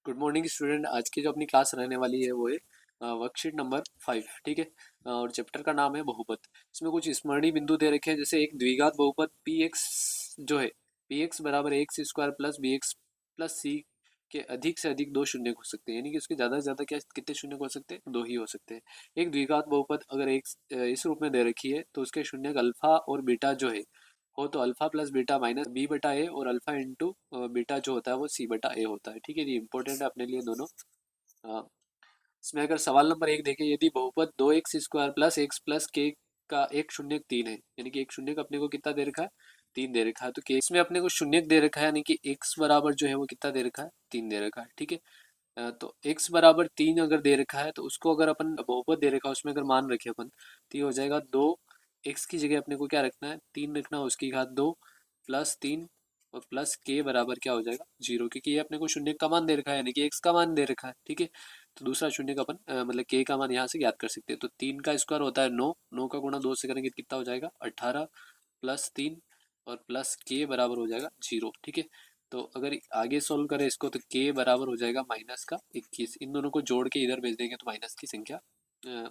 Good morning student. आज की जो अपनी क्लास रहने वाली है वो है वर्कशीट नंबर 5। ठीक है। और चैप्टर का नाम है बहुपद। इसमें कुछ स्मरणीय बिंदु दे रखे हैं, जैसे एक द्विघात बहुपद पी एक्स जो है पी एक्स बराबर X square plus B X plus C के अधिक से अधिक दो शून्य हो सकते हैं, यानी कि उसके ज़्यादा से ज़्यादा क्या कितने शून्य हो सकते हैं, दो ही हो सकते हैं। एक द्विघात बहुपद अगर एक इस रूप में दे रखी है तो उसके शून्य अल्फा और बीटा जो है हो तो alpha plus beta minus B बटा ए, और अल्फा इंटू बीटा जो होता है वो सी बटा ए होता है। ठीक है, ये इंपॉर्टेंट है अपने लिए दोनों। अ, इसमें अगर सवाल नंबर एक देखें, यदि बहुपद दो एक्स स्क्वायर प्लस के का एक शून्य तीन है, यानी कि एक शून्य अपने को कितना दे रखा है, तीन दे रखा है, तो के इसमें अपने को शून्य दे रखा है, यानी कि एक्स बराबर जो है वो कितना दे रखा है, तीन दे रखा है। ठीक है। तो x बराबर तीन अगर दे रखा है तो उसको अगर अपन बहुपद दे रखा है उसमें अगर मान रखे अपन, तो ये हो जाएगा दो। x की जगह अपने को क्या रखना है, तीन रखना है, उसकी घात दो प्लस तीन और प्लस के बराबर क्या हो जाएगा, जीरो, क्योंकि ये अपने को शून्य का मान दे रखा है, यानी कि x का मान दे रखा है। ठीक है। तो दूसरा शून्य का अपन मतलब के का मान यहाँ से ज्ञात कर सकते हैं। तो तीन का स्क्वायर होता है नौ, नौ का गुणा दो से करेंगे तो कितना हो जाएगा, 18 प्लस तीन और प्लस के बराबर हो जाएगा जीरो। ठीक है। तो अगर आगे सोल्व करें इसको तो के बराबर हो जाएगा माइनस का 21। इन दोनों को जोड़ के इधर भेज देंगे तो माइनस की संख्या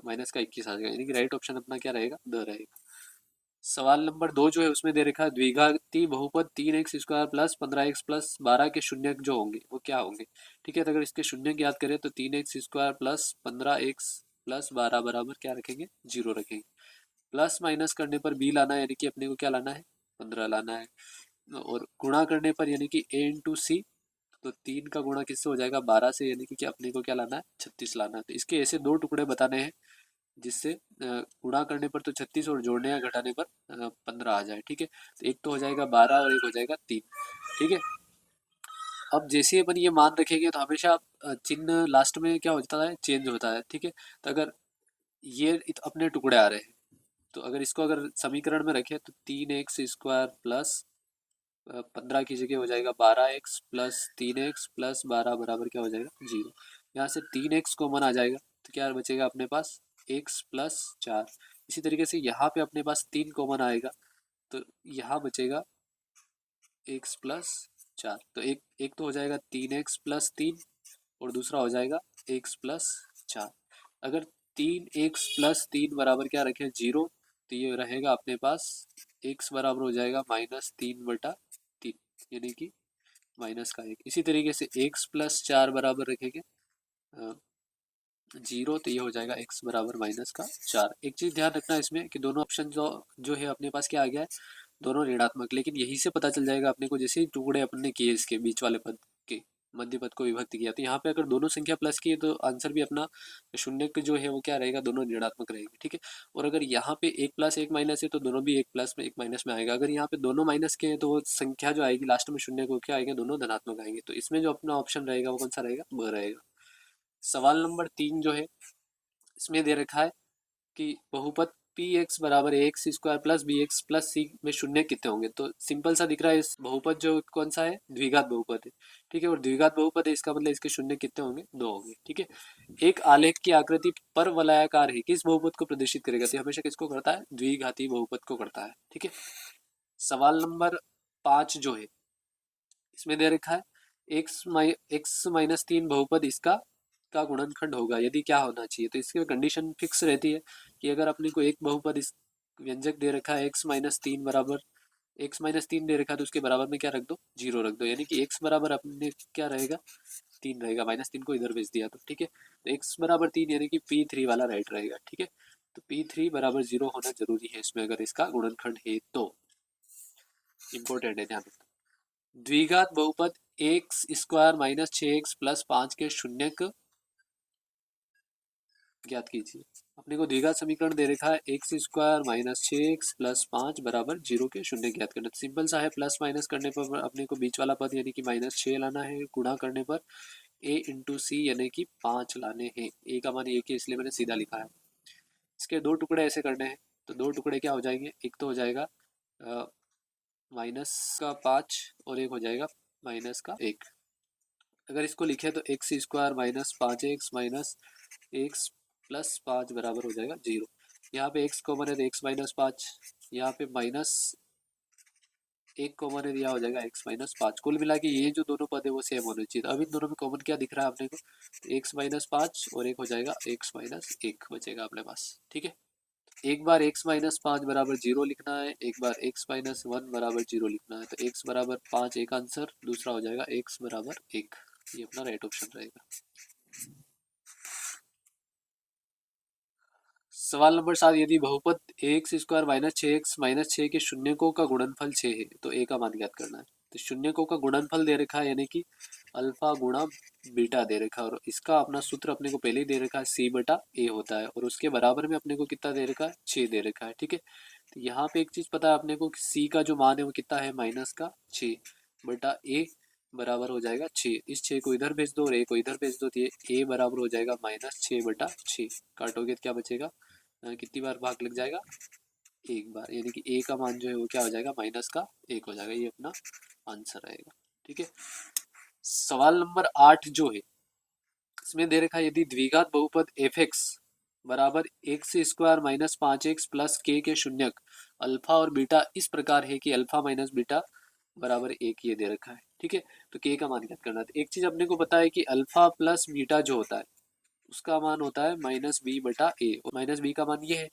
माइनस का 21 आ जाएगा, यानी कि राइट ऑप्शन अपना क्या रहेगा, द रहेगा। सवाल नंबर दो जो है उसमें दे रखा है द्विघाती बहुपद तीन x square plus 15x plus 12 के शून्य जो होंगे वो क्या होंगे। ठीक है। तो अगर इसके शून्य याद करें तो तीन x square plus 15x plus 12 बराबर क्या रखेंगे, जीरो रखेंगे। प्लस माइनस करने पर बी लाना है, यानी कि अपने को क्या लाना है, 15 लाना है। और गुणा करने पर यानी कि ए इंटू सी, तो तीन का गुणा किससे हो जाएगा, 12 से, यानी कि अपने को क्या लाना है, 36 लाना है। तो इसके ऐसे दो टुकड़े बताने हैं जिससे गुणा करने पर तो 36 और जोड़ने या घटाने पर 15 आ जाए। ठीक है। तो एक तो हो जाएगा 12 और एक हो जाएगा तीन। ठीक है। अब जैसे अपन ये मान रखेंगे तो हमेशा चिन्ह लास्ट में क्या होता है, चेंज होता है। ठीक है। तो अगर ये अपने टुकड़े आ रहे हैं तो अगर इसको अगर समीकरण में रखें तो तीन एक्स स्क्वायर प्लस 15 की जगह हो जाएगा 12x प्लस तीन एक्स प्लस 12 बराबर क्या हो जाएगा, जीरो। यहाँ से तीन एक्स कॉमन आ जाएगा तो क्या बचेगा अपने पास, एक्स प्लस चार। इसी तरीके से यहाँ पे अपने पास तीन कॉमन आएगा तो यहाँ बचेगा एक्स प्लस चार। तो एक तो हो जाएगा तीन एक्स प्लस तीन और दूसरा हो जाएगा एक्स प्लस चार। अगर तीन एक्स प्लस तीन बराबर क्या रखें, जीरो, तो ये रहेगा अपने पास एक्स बराबर हो जाएगा माइनस तीन बटा तीन, यानी कि माइनस का एक। इसी तरीके से एक्स प्लस चार बराबर रखेंगे जीरो, तो ये हो जाएगा एक्स बराबर माइनस का चार। एक चीज ध्यान रखना इसमें कि दोनों ऑप्शन जो है अपने पास क्या आ गया है, दोनों ऋणात्मक। लेकिन यही से पता चल जाएगा अपने को, जैसे ही टुकड़े अपने किए इसके बीच वाले पद के, मध्य पद को विभक्त किया, तो यहाँ पे अगर दोनों संख्या प्लस की है तो आंसर भी अपना शून्य का जो है वो क्या रहेगा, दोनों ऋणात्मक रहेंगे। ठीक है। और अगर यहाँ पे एक प्लस एक माइनस है तो दोनों भी एक प्लस में एक माइनस में आएगा। अगर यहाँ पे दोनों माइनस के हैं तो वो संख्या जो आएगी लास्ट में शून्य को क्या आएगा, दोनों धनात्मक आएंगे। तो इसमें जो अपना ऑप्शन रहेगा वो कौन सा रहेगा, ब रहेगा। सवाल नंबर तीन जो है इसमें दे रखा है कि बहुपद पी एक्स बराबर X square plus B X plus C में शून्य कितने होंगे। तो सिंपल सा दिख रहा है, इस बहुपद जो कौन सा है, द्विघात बहुपद है। ठीक है। और द्विघात बहुपद है, इसका मतलब इसके शून्य कितने होंगे, दो होंगे। ठीक है। एक आलेख की आकृति पर वलयाकार है, किस बहुपद को प्रदर्शित करेगा, तो हमेशा किसको करता है, द्विघाती बहुपद को करता है। ठीक है। सवाल नंबर पांच जो है इसमें दे रखा है एक्स माइनस तीन बहुपद इसका का गुणनखंड होगा यदि क्या होना चाहिए। तो इसकी कंडीशन फिक्स रहती है कि अगर अपने को एक बहुपद इस व्यंजक दे रखा है एक्स माइनस तीन बराबर, एक्स माइनस तीन दे रखा है तो उसके बराबर में क्या रख दो, जीरो रख दो, यानी कि एक्स बराबर अपने क्या रहेगा, तीन रहेगा। माइनस तीन को इधर भेज दिया तो ठीक है। तो एक्स बराबर तीन यानी कि पी थ्री वाला राइट रहेगा। ठीक है। तो पी थ्री बराबर जीरो होना जरूरी है इसमें अगर इसका गुणनखंड है तो, इंपॉर्टेंट है, ध्यान रखना। द्विघात बहुपद एक्स स्क्वायर माइनस छः एक्स प्लस पाँच के शून्यक ज्ञात कीजिए। अपने को द्विघात समीकरण दे रखा है एक्स स्क्वायर माइनस छः एक्स प्लस पाँच बराबर जीरो के शून्य ज्ञात करना। सिंपल सा है, प्लस माइनस करने पर अपने को बीच वाला पद यानी कि माइनस छः लाना है, गुणा करने पर ए इंटू सी यानी कि पाँच लाने हैं। ए का मान एक है इसलिए मैंने सीधा लिखा है। इसके दो टुकड़े ऐसे करने हैं तो दो टुकड़े क्या हो जाएंगे, एक तो हो जाएगा माइनस का पाँच और एक हो जाएगा माइनस का एक। अगर इसको लिखे तो एक्स स्क्वायर माइनस पाँच एक्स माइनस एक्स प्लस पाँच बराबर हो जाएगा जीरो। यहाँ पे एक्स कॉमन है तो एक्स माइनस पाँच, यहाँ पे माइनस एक कॉमन एरिया हो जाएगा x माइनस पाँच। कुल मिला के ये जो दोनों पद है वो सेम होने चाहिए। अब इन दोनों में कॉमन क्या दिख रहा है अपने को, तो x माइनस पाँच और एक हो जाएगा x माइनस एक बचेगा अपने पास। ठीक है, एक बार x माइनस पाँच बराबर जीरो लिखना है, एक बार x माइनस वन बराबर जीरो लिखना है। तो x बराबर पाँच एक आंसर, दूसरा हो जाएगा x बराबर एक। ये अपना राइट ऑप्शन रहेगा। सवाल नंबर 7, यदि बहुपद एक्स स्क्वायर माइनस छः के शून्यकों का गुणनफल 6 है तो ए का मान ज्ञात करना है। तो शून्यकों का गुणनफल दे रखा है, यानी कि अल्फा गुणा बीटा दे रखा है, और इसका अपना सूत्र अपने को पहले ही दे रखा है, सी बटा ए होता है, और उसके बराबर में अपने को कितना दे रखा है, 6 दे रखा है। ठीक है, तो यहाँ पे एक चीज पता है अपने को कि सी का जो मान है वो कितना है, माइनस का 6 बटा ए बराबर हो जाएगा 6। इस 6 को इधर भेज दो और ए को इधर भेज दो, तो ये ए बराबर हो जाएगा माइनस 6 बटा 6। काटोगे तो क्या बचेगा, कितनी बार भाग लग जाएगा, एक बार, यानी कि ए का मान जो है वो क्या हो जाएगा, माइनस का एक हो जाएगा। ये अपना आंसर रहेगा। ठीक है, सवाल नंबर 8 जो है इसमें दे रखा है, यदि द्विघात बहुपद एफ एक्स बराबर एक्स स्क्वायर माइनस पाँच एक्स प्लस के शून्यक अल्फा और बीटा इस प्रकार है कि अल्फा माइनस बीटा बराबर एक, ये दे रखा है। ठीक है, तो के का मान ज्ञात करना है। तो एक चीज अपने को पता है कि अल्फा प्लस बीटा जो होता है उसका मान होता है माइनस बी बटा ए, और माइनस बी का मान ये है,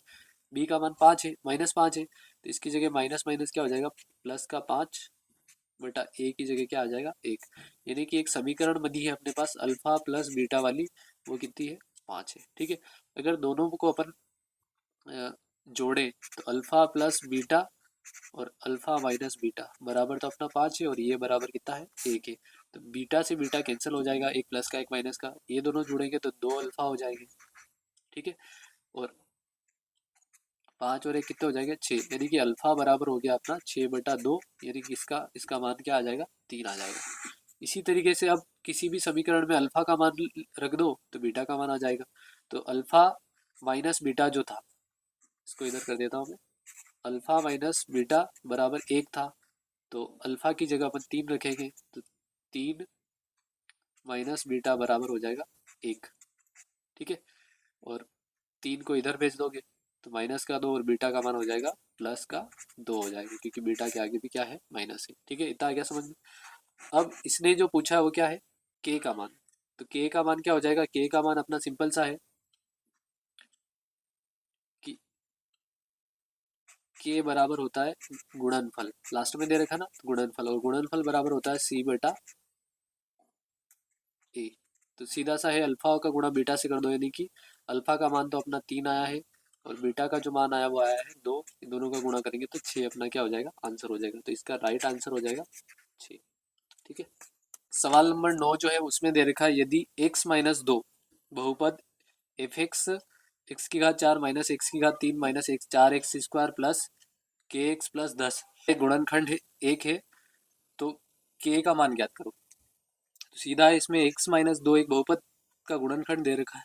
बी का मान पाँच है, माइनस पाँच है, तो इसकी जगह माइनस माइनस क्या हो जाएगा, प्लस का पाँच बटा ए की जगह क्या आ जाएगा, एक। यानी कि एक समीकरण बनी है अपने पास अल्फा प्लस बीटा वाली, वो कितनी है, पाँच है। ठीक है, अगर दोनों को अपन जोड़े तो अल्फा प्लस बीटा और अल्फा माइनस बीटा बराबर तो अपना पाँच है, और ये बराबर कितना है, एक है। तो बीटा से बीटा कैंसिल हो जाएगा, एक प्लस का एक माइनस का, ये दोनों जुड़ेंगे तो दो अल्फा हो जाएंगे। ठीक है, और पाँच और एक कितने हो जाएंगे, छः, यानी कि अल्फा बराबर हो गया अपना छः बटा दो, यानी कि इसका इसका मान क्या आ जाएगा, तीन आ जाएगा। इसी तरीके से अब किसी भी समीकरण में अल्फा का मान रख दो तो बीटा का मान आ जाएगा। तो अल्फा माइनस बीटा जो था, इसको इधर कर देता हूँ मैं, अल्फा माइनस बीटा बराबर एक था, तो अल्फा की जगह अपन तीन रखेंगे, तो तीन माइनस बीटा बराबर हो जाएगा एक। ठीक है, और तीन को इधर भेज दोगे तो माइनस का दो और बीटा का मान हो जाएगा प्लस का दो हो जाएगा, क्योंकि बीटा के आगे भी क्या है, माइनस है। ठीक है, इतना आ गया समझ में। अब इसने जो पूछा है वो क्या है, के का मान। तो के का मान क्या हो जाएगा, के का मान अपना सिंपल सा है कि के बराबर होता है गुणनफल, लास्ट में दे रखा ना, तो गुणनफल, और गुणनफल बराबर होता है सी बटा ए। तो सीधा सा है, अल्फा का गुणा बीटा से कर दो, यानी कि अल्फा का मान तो अपना तीन आया है और बीटा का जो मान आया वो आया है दो, इन दोनों का गुणा करेंगे तो छः अपना क्या हो जाएगा, आंसर हो जाएगा। तो इसका राइट आंसर हो जाएगा छः। ठीक है, सवाल नंबर 9 जो है उसमें दे रखा है, यदि x माइनस दो बहुपद एफ एक्स एक्स की घात चार माइनस एक्स की घात तीन माइनस एक्स चार एक्स स्क्वायर प्लस के एक्स प्लस दस गुणनखंड एक है तो के का मान ज्ञात करो। तो सीधा है, इसमें x माइनस दो एक बहुपद का गुणनखंड दे रखा है,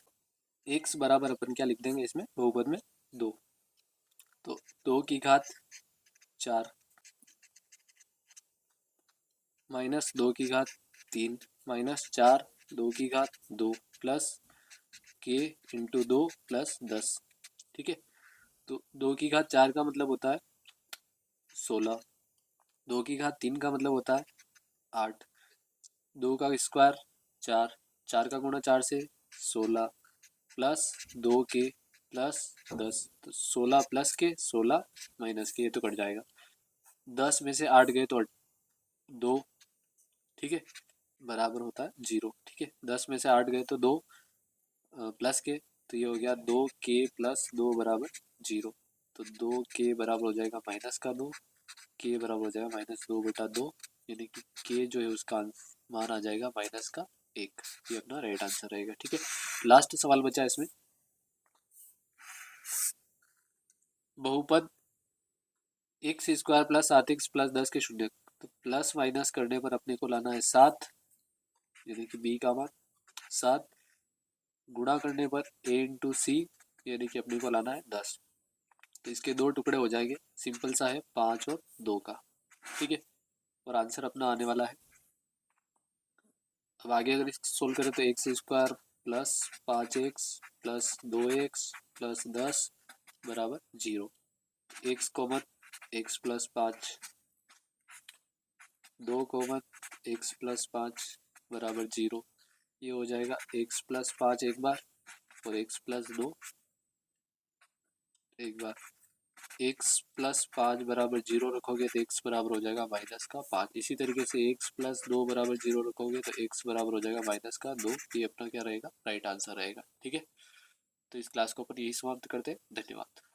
x बराबर अपन क्या लिख देंगे इसमें बहुपद में, दो, तो दो की घात चार माइनस दो की घात तीन माइनस चार दो की घात दो प्लस के इंटू दो प्लस दस। ठीक है, तो दो की घात चार का मतलब होता है 16, दो की घात तीन का मतलब होता है 8, दो का स्क्वायर चार, चार का गुणा चार से 16 प्लस दो के प्लस दस, तो 16 प्लस के 16 माइनस के, ये तो कट जाएगा, 10 में से 8 गए तो दो। ठीक है, बराबर होता है जीरो। ठीक है, 10 में से 8 गए तो दो प्लस के, तो ये हो गया दो के प्लस दो बराबर जीरो, तो दो के बराबर हो जाएगा माइनस का दो, के बराबर हो जाएगा माइनस दो बटा दो, यानी कि के जो है उसका मान आ जाएगा माइनस का एक। ये अपना राइट आंसर रहेगा। ठीक है, लास्ट सवाल बचा इसमें, बहुपद एक्स स्क्वायर प्लस सात एक्स प्लस दस के शून्य, तो प्लस माइनस करने पर अपने को लाना है सात, यानी कि बी का मान सात, गुणा करने पर ए इंटू सी, यानी कि अपने को लाना है दस। तो इसके दो टुकड़े हो जाएंगे, सिंपल सा है, पाँच और दो का। ठीक है, और आंसर अपना आने वाला है। अब आगे अगर इसको सोल्व करें तो एक्स स्क्वायर प्लस पाँच एक्स प्लस दो एक्स प्लस दस बराबर zero, x common, x plus पाँच 2, x+5 बराबर 0। ये हो जाएगा x+5 एक बार और x+2 एक बार। x+5 बराबर 0 रखोगे तो x बराबर हो जाएगा -5। इसी तरीके से x+2 बराबर 0 रखोगे तो x बराबर हो जाएगा -2। ये अपना क्या रहेगा, राइट आंसर रहेगा। ठीक है, तो इस क्लास को अपन यही समाप्त करते हैं। धन्यवाद।